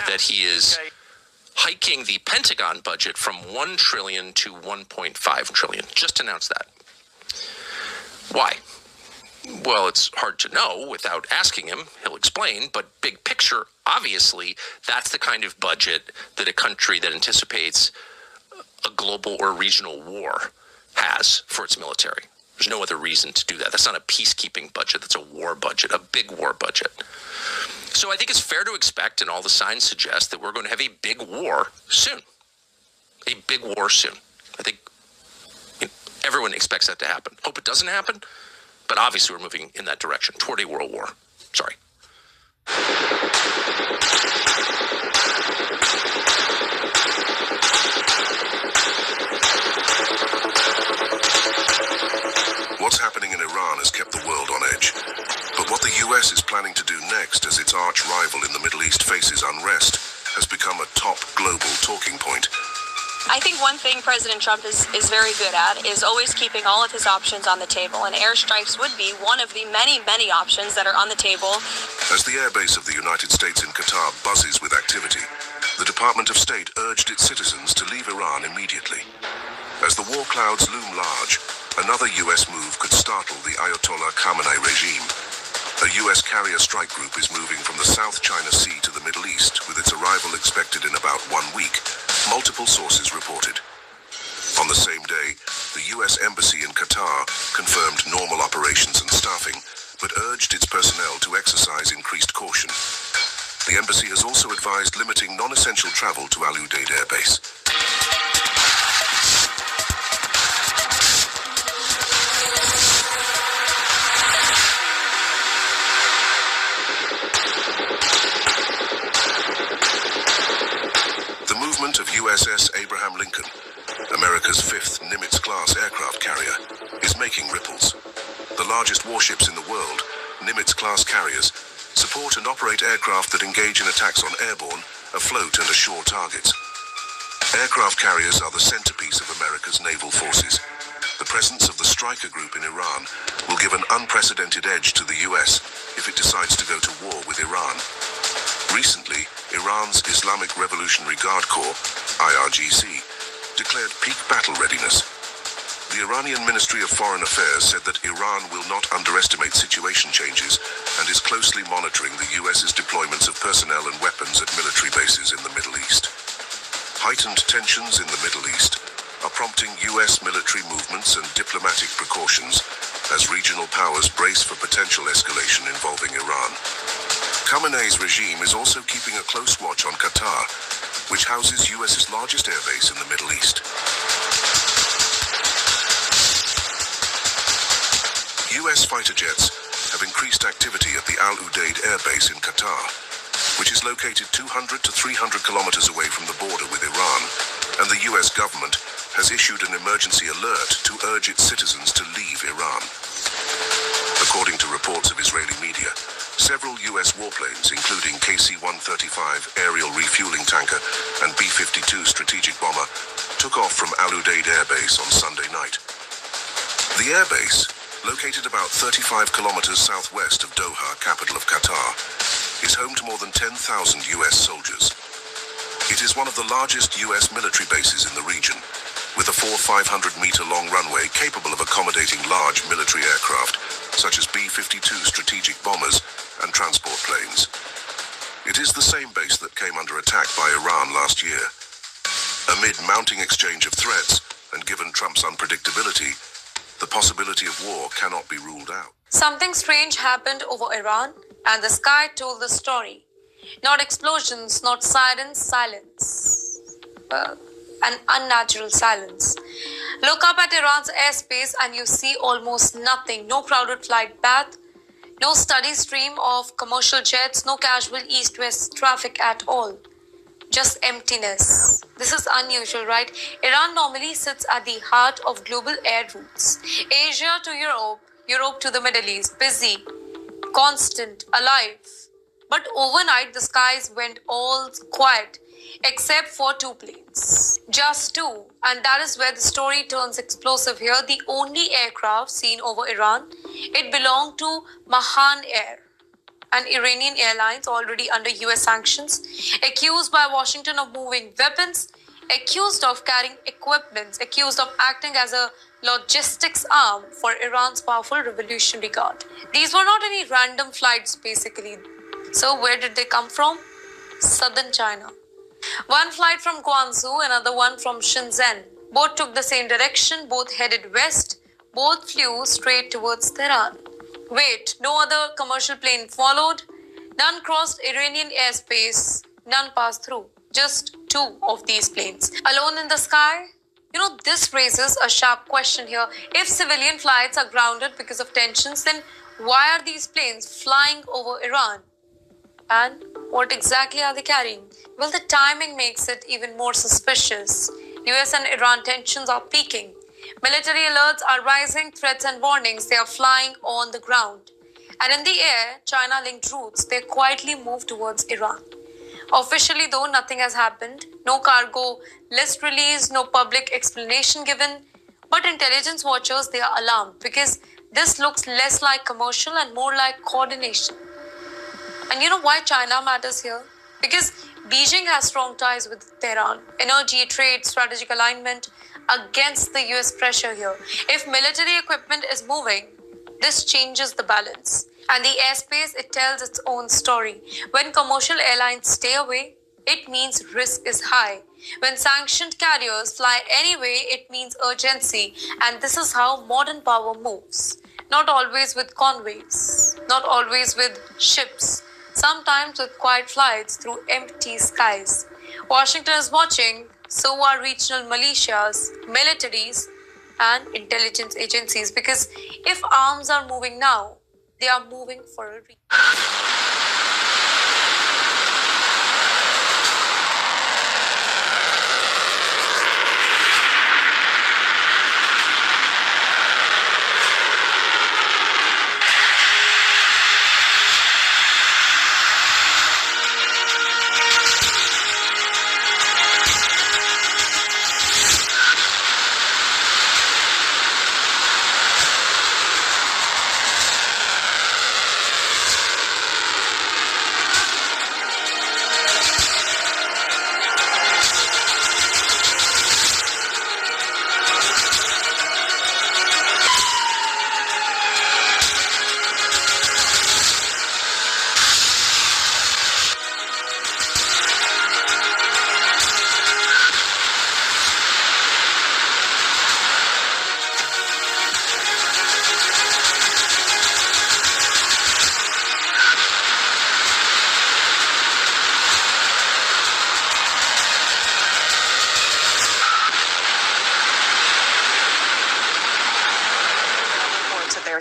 that he is hiking the Pentagon budget from $1 trillion to $1.5 trillion. Just announced that. Why? Well, it's hard to know without asking him. He'll explain, but big picture, obviously, that's the kind of budget that a country that anticipates a global or regional war has for its military. There's no other reason to do that. That's not a peacekeeping budget. That's a war budget, a big war budget. So I think it's fair to expect, and all the signs suggest, that we're going to have a big war soon. A big war soon. I think everyone expects that to happen. Hope it doesn't happen, but obviously we're moving in that direction, toward a world war. Sorry. What's happening in Iran has kept the world on edge. But what the US is planning to do next as its arch rival in the Middle East faces unrest has become a top global talking point. I think one thing President Trump is very good at is always keeping all of his options on the table, and airstrikes would be one of the many, many options that are on the table. As the airbase of the United States in Qatar buzzes with activity, the Department of State urged its citizens to leave Iran immediately. As the war clouds loom large, another US move could startle the Ayatollah Khamenei regime. A US carrier strike group is moving from the South China Sea to the Middle East, with its arrival expected in about 1 week, multiple sources reported. On the same day, the US Embassy in Qatar confirmed normal operations and staffing, but urged its personnel to exercise increased caution. The embassy has also advised limiting non-essential travel to Al Udeid Air Base. Of USS Abraham Lincoln, America's 5th Nimitz-class aircraft carrier, is making ripples. The largest warships in the world, Nimitz-class carriers, support and operate aircraft that engage in attacks on airborne, afloat and ashore targets. Aircraft carriers are the centerpiece of America's naval forces. The presence of the Stryker group in Iran will give an unprecedented edge to the US if it decides to go to war with Iran. Recently, Iran's Islamic Revolutionary Guard Corps, IRGC, declared peak battle readiness. The Iranian Ministry of Foreign Affairs said that Iran will not underestimate situation changes and is closely monitoring the US's deployments of personnel and weapons at military bases in the Middle East. Heightened tensions in the Middle East are prompting US military movements and diplomatic precautions as regional powers brace for potential escalation involving Iran. Khamenei's regime is also keeping a close watch on Qatar, which houses US's largest airbase in the Middle East. US fighter jets have increased activity at the Al Udeid Air Base in Qatar, which is located 200 to 300 kilometers away from the border with Iran, and the US government has issued an emergency alert to urge its citizens to leave Iran. According to reports of Israeli media, several US warplanes, including KC-135 aerial refueling tanker and B-52 strategic bomber, took off from Al Udeid Air Base on Sunday night. The airbase, located about 35 kilometers southwest of Doha, capital of Qatar, is home to more than 10,000 US soldiers. It is one of the largest US military bases in the region, with a 500-meter-long runway capable of accommodating large military aircraft, such as B-52 strategic bombers and transport planes. It is the same base that came under attack by Iran last year. Amid mounting exchange of threats, and given Trump's unpredictability, the possibility of war cannot be ruled out. Something strange happened over Iran, and the sky told the story. Not explosions, not sirens, silence. An unnatural silence. Look up at Iran's airspace and you see almost nothing. No crowded flight path, no steady stream of commercial jets, no casual east-west traffic at all. Just emptiness. This is unusual, right? Iran normally sits at the heart of global air routes. Asia to Europe, Europe to the Middle East. Busy, constant, alive. But overnight, the skies went all quiet, except for 2 planes. Just 2. And that is where the story turns explosive here. The only aircraft seen over Iran, it belonged to Mahan Air. and Iranian airlines already under US sanctions, accused by Washington of moving weapons, accused of carrying equipment, accused of acting as a logistics arm for Iran's powerful Revolutionary Guard. These were not any random flights, basically. So, where did they come from? Southern China. One flight from Guangzhou, another one from Shenzhen. Both took the same direction, both headed west, both flew straight towards Tehran. Wait, no other commercial plane followed? None crossed Iranian airspace, none passed through. Just two of these planes. Alone in the sky? This raises a sharp question here. If civilian flights are grounded because of tensions, then why are these planes flying over Iran? And what exactly are they carrying? Well, the timing makes it even more suspicious. US and Iran tensions are peaking. Military alerts are rising, threats and warnings, they are flying on the ground. And in the air, China-linked routes, they quietly move towards Iran. Officially, though, nothing has happened. No cargo list released, no public explanation given. But intelligence watchers, they are alarmed because this looks less like commercial and more like coordination. And you know why China matters here? Because Beijing has strong ties with Tehran. Energy, trade, strategic alignment against the US pressure here. If military equipment is moving, this changes the balance. And the airspace, it tells its own story. When commercial airlines stay away, it means risk is high. When sanctioned carriers fly anyway, it means urgency. And this is how modern power moves. Not always with convoys, not always with ships, sometimes with quiet flights through empty skies. Washington is watching, so are regional militias, militaries, and intelligence agencies, because if arms are moving now, they are moving for a reason.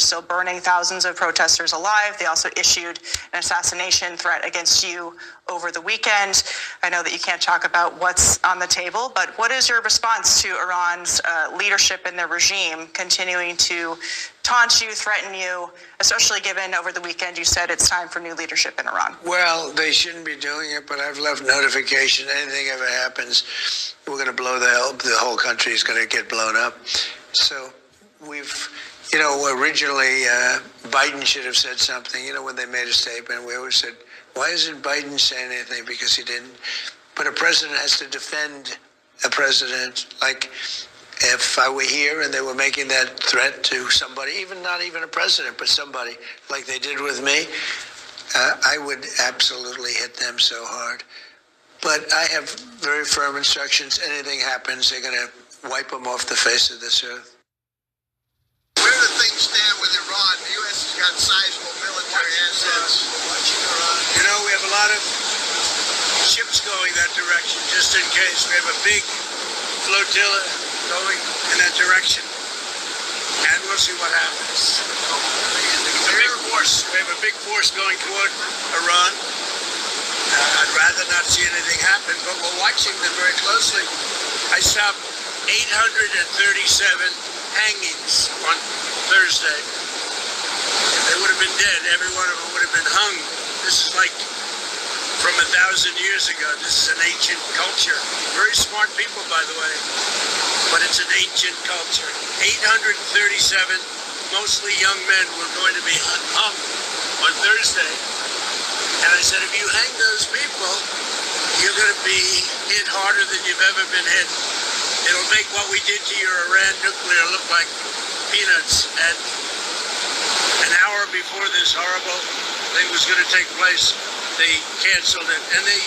Still burning thousands of protesters alive. They also issued an assassination threat against you over the weekend. I know that you can't talk about what's on the table, but what is your response to Iran's leadership and their regime continuing to taunt you, threaten you, especially given over the weekend you said it's time for new leadership in Iran? Well, they shouldn't be doing it, but I've left notification. Anything ever happens, we're going to blow the whole country is going to get blown up. So we've... originally Biden should have said something, when they made a statement. We always said, why isn't Biden saying anything? Because he didn't. But a president has to defend a president. Like if I were here and they were making that threat to somebody, not even a president, but somebody like they did with me, I would absolutely hit them so hard. But I have very firm instructions. Anything happens, they're going to wipe them off the face of this earth. Where do things stand with Iran? The U.S. has got sizable military assets. We have a lot of ships going that direction, just in case. We have a big flotilla going in that direction. And we'll see what happens. It's a big force. We have a big force going toward Iran. I'd rather not see anything happen, but we're watching them very closely. I stopped 837 hangings on Thursday. If they would have been dead, every one of them would have been hung. This is like from 1,000 years ago. This is an ancient culture. Very smart people, by the way, but it's an ancient culture. 837, mostly young men, were going to be hung on Thursday. And I said, if you hang those people, you're going to be hit harder than you've ever been hit. It'll make what we did to your Iran nuclear look like peanuts. And an hour before this horrible thing was going to take place, they canceled it. And they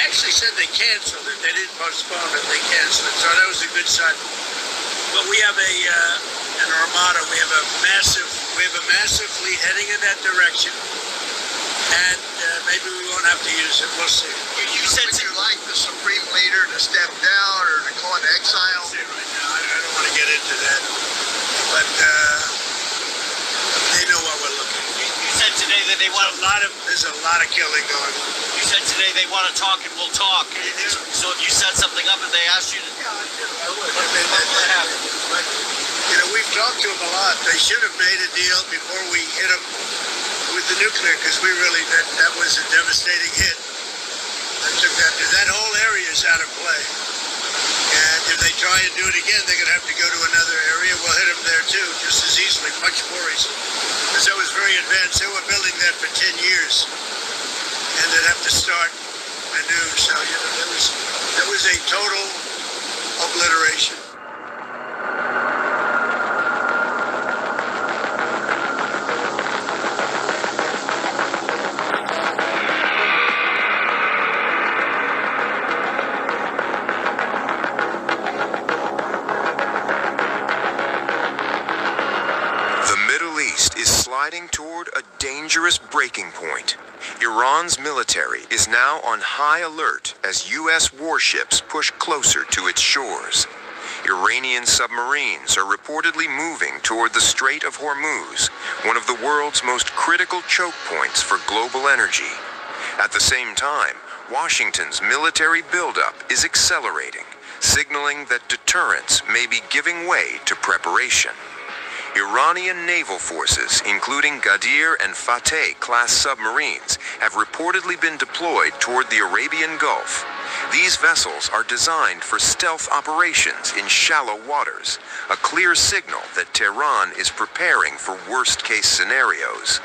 actually said they canceled it. They didn't postpone it. They canceled it. So that was a good sign. But we have an armada. We have a massive fleet heading in that direction. And maybe we won't have to use it. We'll see. You said would you like the supreme leader to step down or to go into exile? Right now, I don't want to get into that. But they know what we're looking at. You said today that they want There's a lot of killing going on. You said today they want to talk and we'll talk. So if you set something up and they ask you to... Yeah, I do. I would. What happened? But, we've talked to them a lot. They should have made a deal before we hit them with the nuclear, because we really, that was a devastating hit. That whole area is out of play. And if they try and do it again, they're going to have to go to another area. We'll hit them there too, just as easily, much more easily. Because that was very advanced. They were building that for 10 years. And they'd have to start anew. So, there was a total obliteration. Toward a dangerous breaking point. Iran's military is now on high alert as U.S. warships push closer to its shores. Iranian submarines are reportedly moving toward the Strait of Hormuz, one of the world's most critical choke points for global energy. At the same time, Washington's military buildup is accelerating, signaling that deterrence may be giving way to preparation. Iranian naval forces, including Ghadir and Fateh-class submarines, have reportedly been deployed toward the Arabian Gulf. These vessels are designed for stealth operations in shallow waters, a clear signal that Tehran is preparing for worst-case scenarios.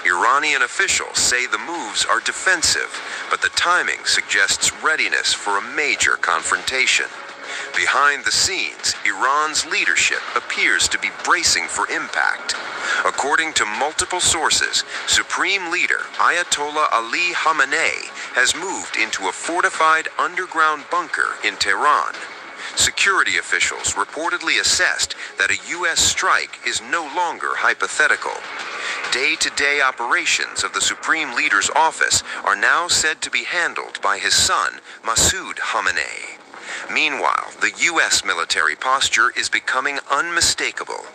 Iranian officials say the moves are defensive, but the timing suggests readiness for a major confrontation. Behind the scenes, Iran's leadership appears to be bracing for impact. According to multiple sources, Supreme Leader Ayatollah Ali Khamenei has moved into a fortified underground bunker in Tehran. Security officials reportedly assessed that a U.S. strike is no longer hypothetical. Day-to-day operations of the Supreme Leader's office are now said to be handled by his son, Masoud Khamenei. Meanwhile, the U.S. military posture is becoming unmistakable.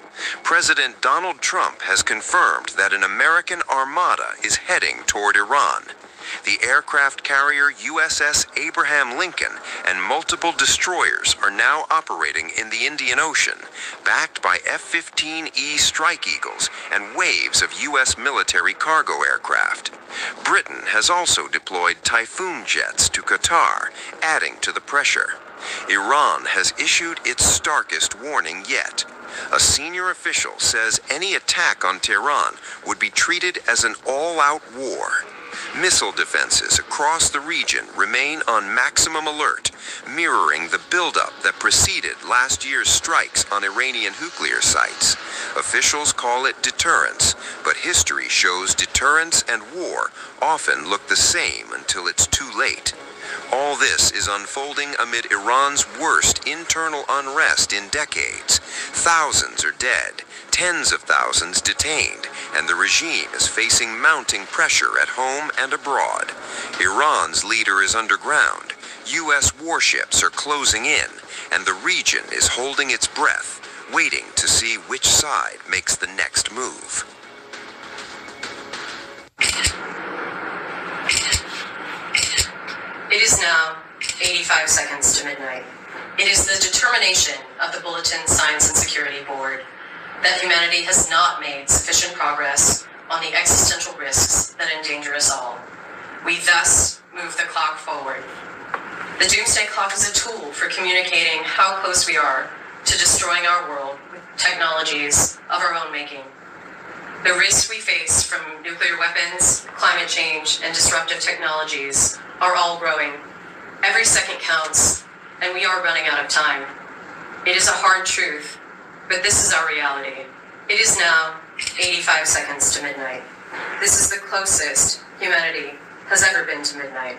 President Donald Trump has confirmed that an American armada is heading toward Iran. The aircraft carrier USS Abraham Lincoln and multiple destroyers are now operating in the Indian Ocean, backed by F-15E Strike Eagles and waves of U.S. military cargo aircraft. Britain has also deployed Typhoon jets to Qatar, adding to the pressure. Iran has issued its starkest warning yet. A senior official says any attack on Tehran would be treated as an all-out war. Missile defenses across the region remain on maximum alert, mirroring the buildup that preceded last year's strikes on Iranian nuclear sites. Officials call it deterrence, but history shows deterrence and war often look the same until it's too late. All this is unfolding amid Iran's worst internal unrest in decades. Thousands are dead, tens of thousands detained, and the regime is facing mounting pressure at home and abroad. Iran's leader is underground, U.S. warships are closing in, and the region is holding its breath, waiting to see which side makes the next move. It is now 85 seconds to midnight. It is the determination of the Bulletin Science and Security Board that humanity has not made sufficient progress on the existential risks that endanger us all. We thus move the clock forward. The Doomsday Clock is a tool for communicating how close we are to destroying our world with technologies of our own making. The risks we face from nuclear weapons, climate change, and disruptive technologies are all growing. Every second counts, and we are running out of time. It is a hard truth, but this is our reality. It is now 85 seconds to midnight. This is the closest humanity has ever been to midnight.